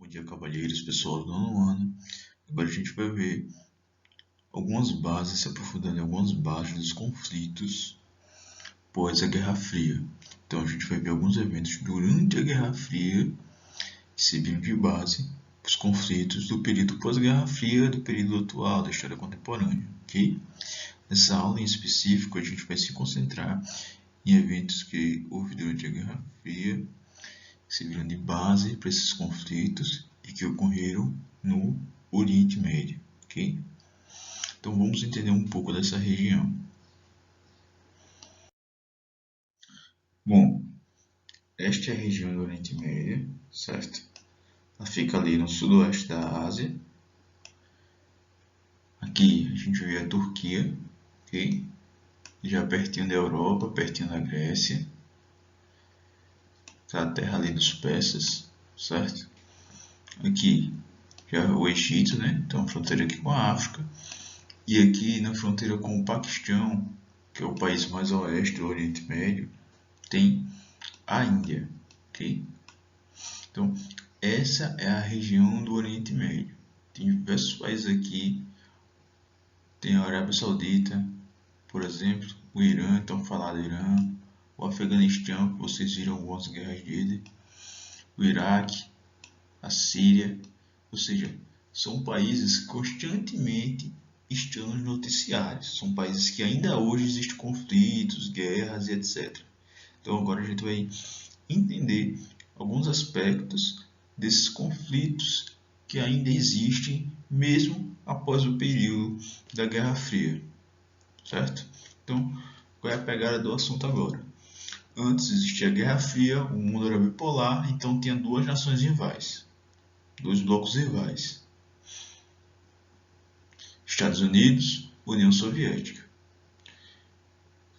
dia, cavalheiros, pessoal do nono ano. Agora a gente vai ver algumas bases, se aprofundando em algumas bases dos conflitos pós a Guerra Fria. Então a gente vai ver alguns eventos durante a Guerra Fria que serviram de base para os conflitos do período pós-Guerra Fria, do período atual, da história contemporânea, ok? Nessa aula em específico a gente vai se concentrar em eventos que houve durante a Guerra Fria, que serviram de base para esses conflitos e que ocorreram no Oriente Médio, ok? Então vamos entender um pouco dessa região. Bom, esta é a região do Oriente Médio, certo? Ela fica ali no sudoeste da Ásia. Aqui a gente vê a Turquia, ok? Já pertinho da Europa, pertinho da Grécia. Tá a terra ali dos persas, certo? Aqui já o Egito, né? Então fronteira aqui com a África. E aqui na fronteira com o Paquistão, que é o país mais a oeste do Oriente Médio, tem a Índia, ok? Então essa é a região do Oriente Médio. Tem diversos países aqui. Tem a Arábia Saudita, por exemplo, o Irã, então falar do Irã, o Afeganistão, que vocês viram algumas guerras dele, o Iraque, a Síria, ou seja, são países que constantemente estão nos noticiários, são países que ainda hoje existem conflitos, guerras e etc. Então agora a gente vai entender alguns aspectos desses conflitos que ainda existem mesmo após o período da Guerra Fria, certo? Então, qual é a pegada do assunto agora? Antes existia a Guerra Fria, o mundo era bipolar, então tinha duas nações rivais, dois blocos rivais: Estados Unidos, União Soviética.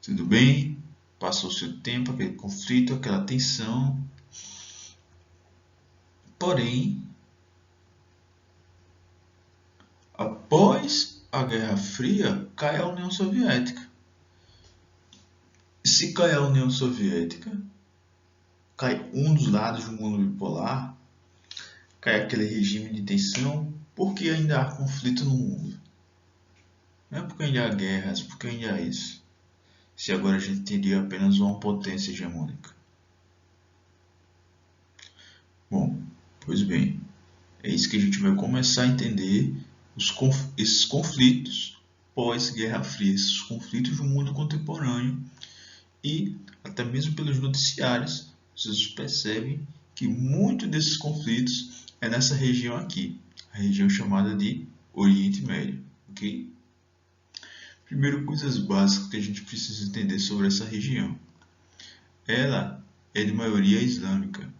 Tudo bem? Passou-se o tempo, aquele conflito, aquela tensão. Porém, após a Guerra Fria, cai a União Soviética. Se cai a União Soviética, cai um dos lados do mundo bipolar, cai aquele regime de tensão, porque ainda há conflito no mundo. Não é porque ainda há guerras, porque ainda há isso. Se agora a gente teria apenas uma potência hegemônica. Bom, pois bem, é isso que a gente vai começar a entender esses conflitos pós-Guerra Fria, esses conflitos do mundo contemporâneo. E até mesmo pelos noticiários, vocês percebem que muito desses conflitos é nessa região aqui, a região chamada de Oriente Médio, ok? Primeiro, coisas básicas que a gente precisa entender sobre essa região. Ela é de maioria islâmica.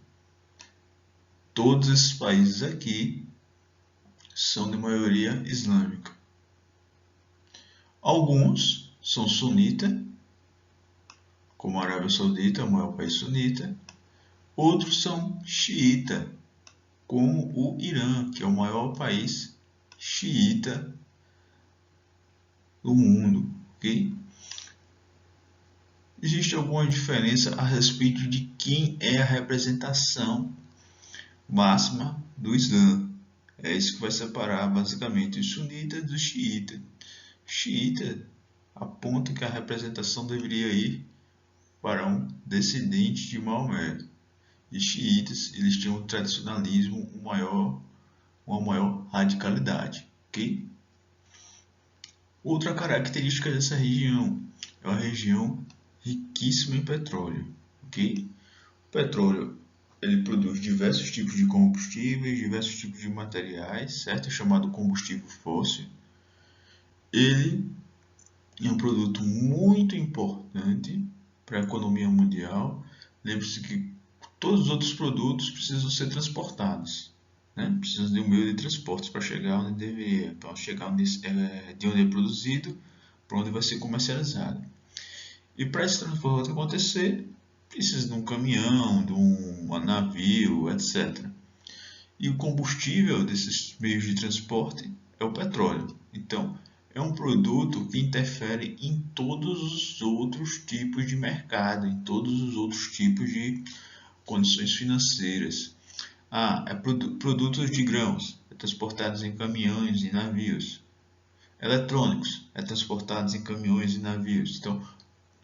Todos esses países aqui são de maioria islâmica. Alguns são sunitas, como a Arábia Saudita, o maior país sunita. Outros são xiita, como o Irã, que é o maior país xiita do mundo, ok? Existe alguma diferença a respeito de quem é a representação máxima do Islã. É isso que vai separar basicamente os sunitas dos xiitas. Xiita aponta que a representação deveria ir para um descendente de Maomé. E xiitas, eles tinham um tradicionalismo, uma maior radicalidade, ok? Outra característica dessa região é uma região riquíssima em petróleo, ok? O petróleo, ele produz diversos tipos de combustíveis, diversos tipos de materiais, certo? É chamado combustível fóssil. Ele é um produto muito importante para a economia mundial. Lembre-se que todos os outros produtos precisam ser transportados, né? Precisam de um meio de transporte para chegar onde deveria, para chegar de onde é produzido para onde vai ser comercializado. E para esse transporte acontecer, precisa de um caminhão, de um navio, etc. E o combustível desses meios de transporte é o petróleo. Então, é um produto que interfere em todos os outros tipos de mercado, em todos os outros tipos de condições financeiras. Produtos de grãos, transportados em caminhões e navios. Eletrônicos, transportados em caminhões e navios. Então,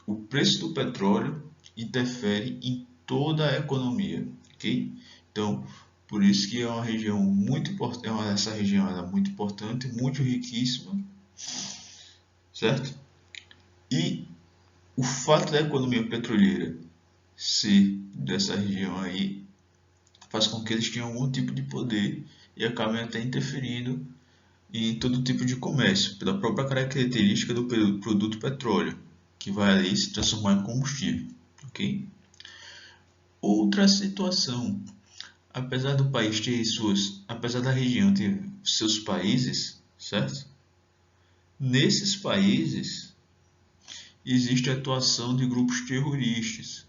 o preço do petróleo interfere em toda a economia, ok? Então, por isso que é uma região muito importante, essa região é muito importante, muito riquíssima, certo? E o fato da economia petroleira ser dessa região aí faz com que eles tenham algum tipo de poder e acabem até interferindo em todo tipo de comércio, pela própria característica do produto petróleo, que vai ali se transformar em combustível, ok? Outra situação, apesar da região ter seus países, certo? Nesses países existe a atuação de grupos terroristas.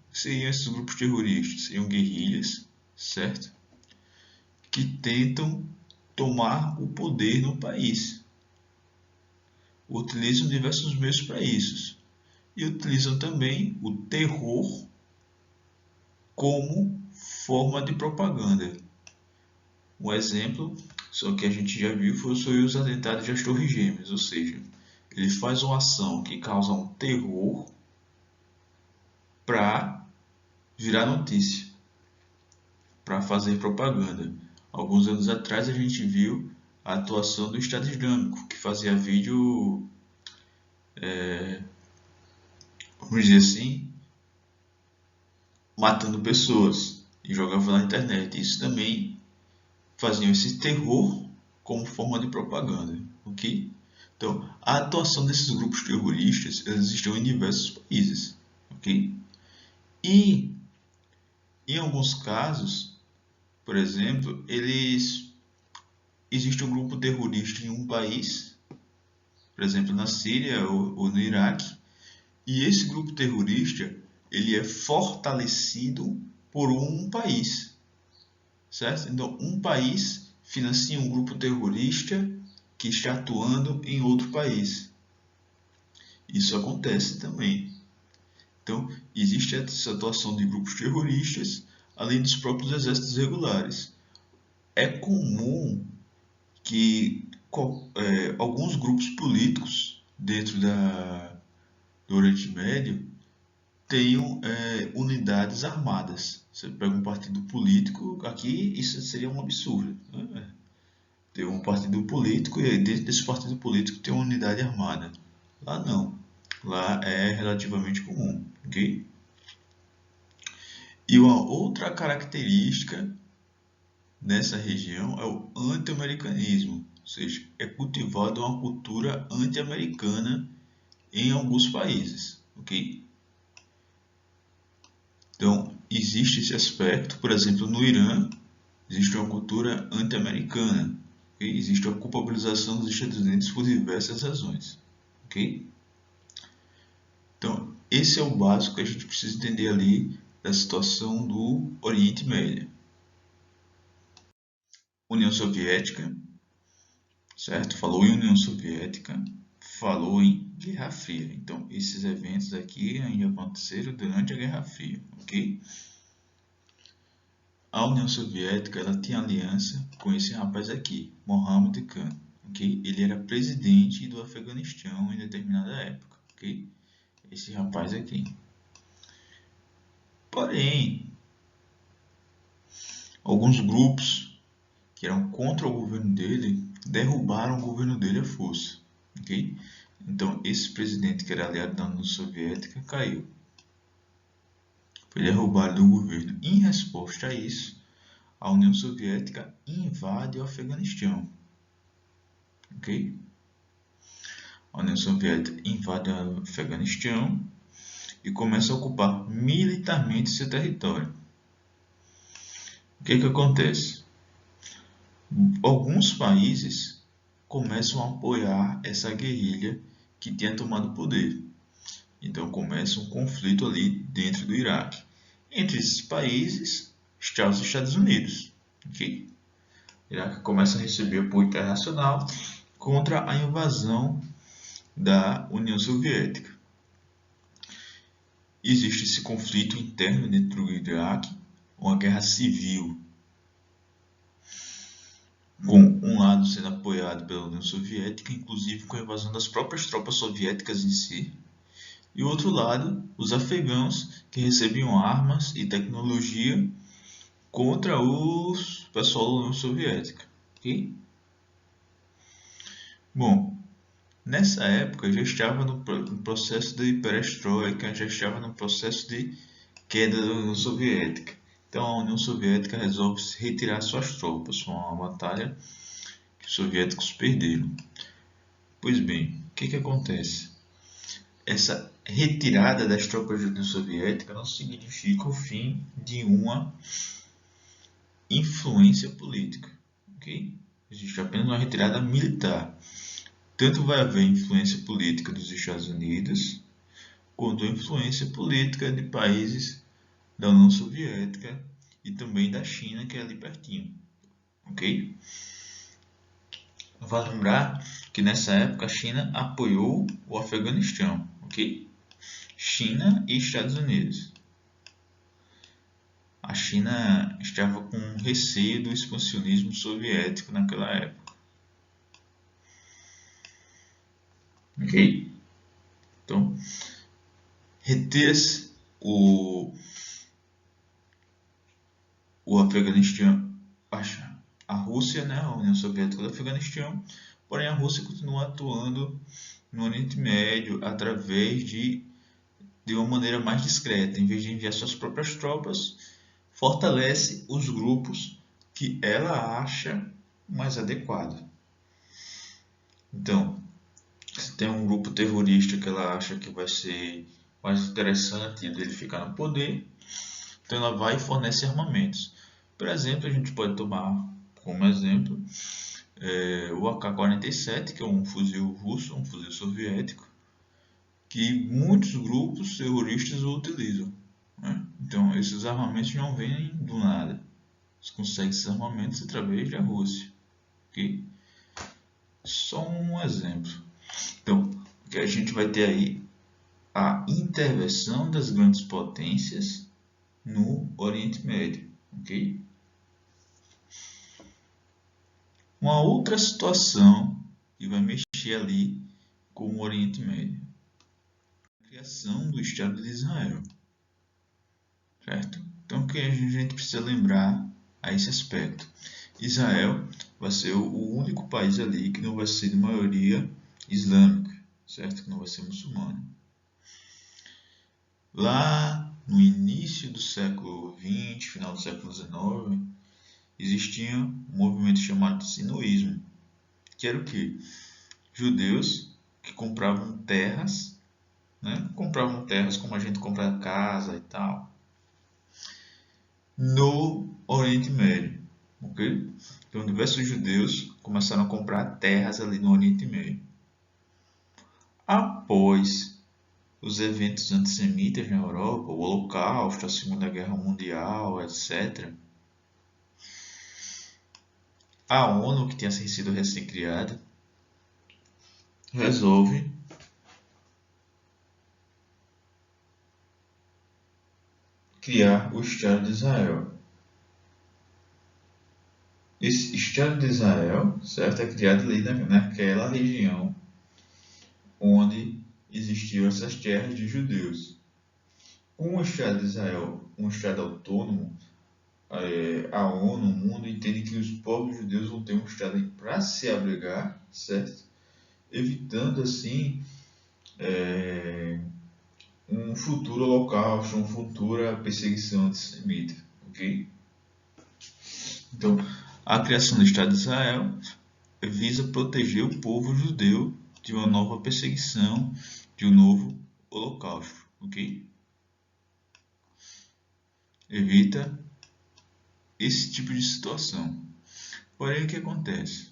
O que seriam esses grupos terroristas? Seriam guerrilhas, certo? Que tentam tomar o poder no país. Utilizam diversos meios para isso. E utilizam também o terror como forma de propaganda. Um exemplo, só que a gente já viu, foi os atentados das Torres Gêmeas, ou seja, ele faz uma ação que causa um terror para virar notícia, para fazer propaganda. Alguns anos atrás a gente viu a atuação do Estado Islâmico, que fazia vídeo, vamos dizer assim, matando pessoas e jogava na internet. Isso também fazia esse terror como forma de propaganda, ok? Então, a atuação desses grupos terroristas, eles estão em diversos países, ok? E, em alguns casos, por exemplo, existe um grupo terrorista em um país, por exemplo, na Síria ou no Iraque, e esse grupo terrorista, ele é fortalecido por um país, certo? Então, um país financia um grupo terrorista que está atuando em outro país. Isso acontece também. Então, existe essa atuação de grupos terroristas, além dos próprios exércitos regulares. É comum que alguns grupos políticos dentro do Oriente Médio tenham unidades armadas. Você pega um partido político, aqui isso seria um absurdo, né? Ter um partido político e dentro desse partido político ter uma unidade armada. Lá não. Lá é relativamente comum, ok? E uma outra característica nessa região é o anti-americanismo, ou seja, é cultivada uma cultura anti-americana em alguns países, ok? Então, existe esse aspecto, por exemplo, no Irã, existe uma cultura anti-americana, okay? Existe a culpabilização dos Estados Unidos por diversas razões, ok? Então, esse é o básico que a gente precisa entender ali da situação do Oriente Médio. União Soviética, certo? Falou em União Soviética, falou em Guerra Fria. Então, esses eventos aqui ainda aconteceram durante a Guerra Fria, ok? A União Soviética, ela tinha aliança com esse rapaz aqui, Mohammad Khan, ok? Ele era presidente do Afeganistão em determinada época, ok? Esse rapaz aqui. Porém, alguns grupos que eram contra o governo dele derrubaram o governo dele à força, ok? Então, esse presidente que era aliado da União Soviética caiu. Foi derrubado do governo. Em resposta a isso, a União Soviética invade o Afeganistão, ok? A União Soviética invade o Afeganistão e começa a ocupar militarmente seu território. O que acontece? Alguns países começam a apoiar essa guerrilha que tinha tomado o poder. Então começa um conflito ali dentro do Iraque. Entre esses países está os Estados Unidos, ok? O Iraque começa a receber apoio internacional contra a invasão da União Soviética. Existe esse conflito interno dentro do Iraque, uma guerra civil, com um lado sendo apoiado pela União Soviética, inclusive com a invasão das próprias tropas soviéticas em si, e o outro lado, os afegãos, que recebiam armas e tecnologia contra o pessoal da União Soviética. Ok? Bom, nessa época já estava no processo de perestroika, já estava no processo de queda da União Soviética. Então a União Soviética resolve retirar suas tropas. Foi uma batalha que os soviéticos perderam. Pois bem, o que acontece? Essa retirada das tropas da União Soviética não significa o fim de uma influência política. Ok? Existe apenas uma retirada militar. Tanto vai haver influência política dos Estados Unidos, quanto influência política de países da União Soviética e também da China, que é ali pertinho. Ok? Vale lembrar que nessa época a China apoiou o Afeganistão. Ok? China e Estados Unidos. A China estava com receio do expansionismo soviético naquela época. Ok? Então, reter o Afeganistão, a Rússia, né, a União Soviética do Afeganistão, porém a Rússia continua atuando no Oriente Médio através de uma maneira mais discreta, em vez de enviar suas próprias tropas, fortalece os grupos que ela acha mais adequado. Então, se tem um grupo terrorista que ela acha que vai ser mais interessante dele ficar no poder, então ela vai e fornece armamentos. Por exemplo, a gente pode tomar como exemplo o AK-47, que é um fuzil russo, um fuzil soviético, que muitos grupos terroristas o utilizam. Né? Então, esses armamentos não vêm do nada. Eles conseguem esses armamentos através da Rússia. Okay? Só um exemplo. Então, o que a gente vai ter aí? A intervenção das grandes potências no Oriente Médio. Okay? Uma outra situação que vai mexer ali com o Oriente Médio. A criação do Estado de Israel. Certo? Então, o que a gente precisa lembrar a esse aspecto? Israel vai ser o único país ali que não vai ser de maioria islâmica, certo? Que não vai ser muçulmano. Lá no início do século XX, final do século XIX, existia um movimento chamado de sinoísmo, que era o quê? Judeus que compravam terras, né? Compravam terras como a gente compra casa e tal, no Oriente Médio, ok? Então, diversos judeus começaram a comprar terras ali no Oriente Médio. Após os eventos antissemitas na Europa, o Holocausto, a Segunda Guerra Mundial, etc., a ONU, que tinha sido recém-criada, resolve criar o Estado de Israel. Esse Estado de Israel, certo, é criado ali naquela região onde existiam essas terras de judeus. Com o Estado de Israel, um Estado autônomo, a ONU, o mundo entende que os povos judeus vão ter um Estado para se abrigar, certo? Evitando assim um futuro holocausto, uma futura perseguição antissemita, ok? Então, a criação do Estado de Israel visa proteger o povo judeu de uma nova perseguição, de um novo holocausto, ok? Evita esse tipo de situação. Porém, o que acontece?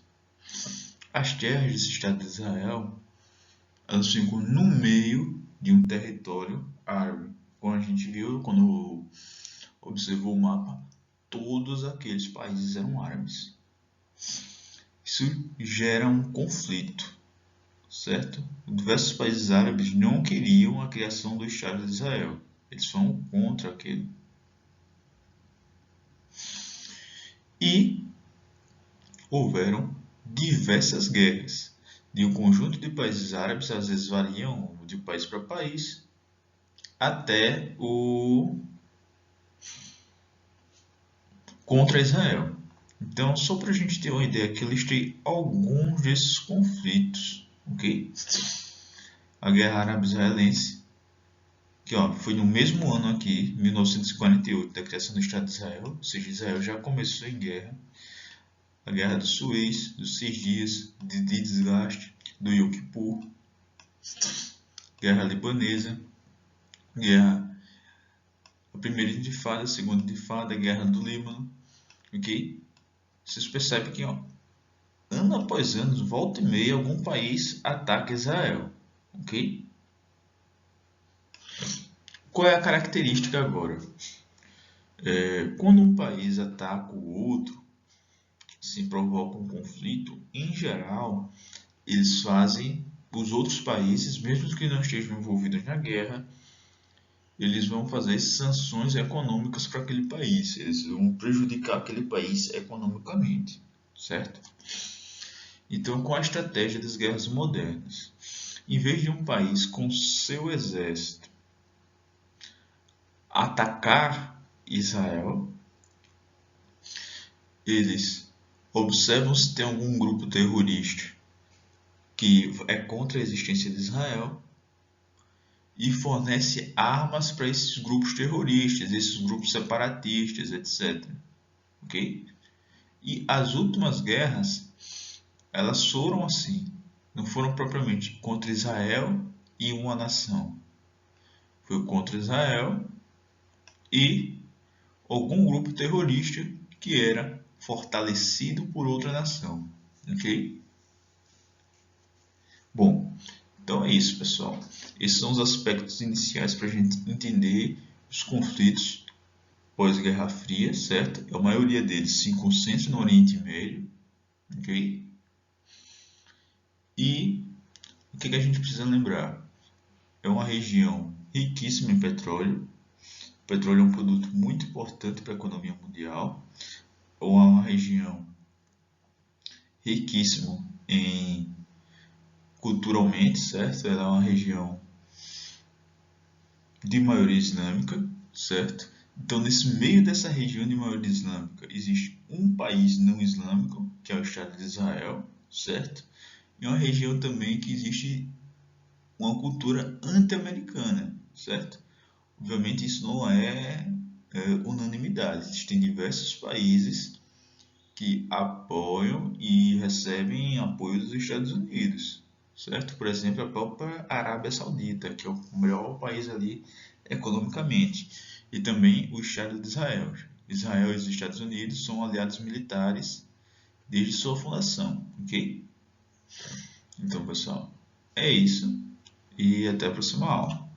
As terras desse Estado de Israel, elas ficam no meio de um território árabe. Como a gente viu quando observou o mapa, todos aqueles países eram árabes. Isso gera um conflito, certo? Diversos países árabes não queriam a criação do Estado de Israel. Eles foram contra aquele. E houveram diversas guerras de um conjunto de países árabes, às vezes variam de país para país, até o contra Israel. Então, só para a gente ter uma ideia, aqui eu listei alguns desses conflitos, ok? A Guerra Árabe-Israelense, que foi no mesmo ano aqui, 1948, da criação do Estado de Israel, ou seja, Israel já começou em guerra. A Guerra do Suez, dos 6 dias de desgaste, do Yom Kippur, Guerra Libanesa, a primeira intifada, a segunda intifada, a Guerra do Líbano, ok? Vocês percebem que, ano após ano, volta e meia, algum país ataca Israel, ok? Qual é a característica agora? Quando um país ataca o outro, se provoca um conflito, em geral, eles fazem, os outros países, mesmo que não estejam envolvidos na guerra, eles vão fazer sanções econômicas para aquele país, eles vão prejudicar aquele país economicamente, certo? Então, qual a estratégia das guerras modernas? Em vez de um país com seu exército atacar Israel, eles observam se tem algum grupo terrorista que é contra a existência de Israel e fornece armas para esses grupos terroristas, esses grupos separatistas, etc. Ok? E as últimas guerras, elas foram assim, não foram propriamente contra Israel e uma nação. Foi contra Israel e algum grupo terrorista que era fortalecido por outra nação, ok? Bom, então é isso, pessoal. Esses são os aspectos iniciais para a gente entender os conflitos pós-Guerra Fria, certo? A maioria deles se concentra no Oriente Médio, ok? E o que a gente precisa lembrar? É uma região riquíssima em petróleo. O petróleo é um produto muito importante para a economia mundial. É uma região riquíssima em culturalmente, certo? Ela é uma região de maioria islâmica, certo? Então, nesse meio dessa região de maioria islâmica, existe um país não islâmico, que é o Estado de Israel, certo? E uma região também que existe uma cultura anti-americana, certo? Obviamente, isso não é unanimidade. Existem diversos países que apoiam e recebem apoio dos Estados Unidos, certo? Por exemplo, a própria Arábia Saudita, que é o maior país ali economicamente, e também o Estado de Israel. Israel e os Estados Unidos são aliados militares desde sua fundação, ok? Então, pessoal, é isso e até a próxima aula.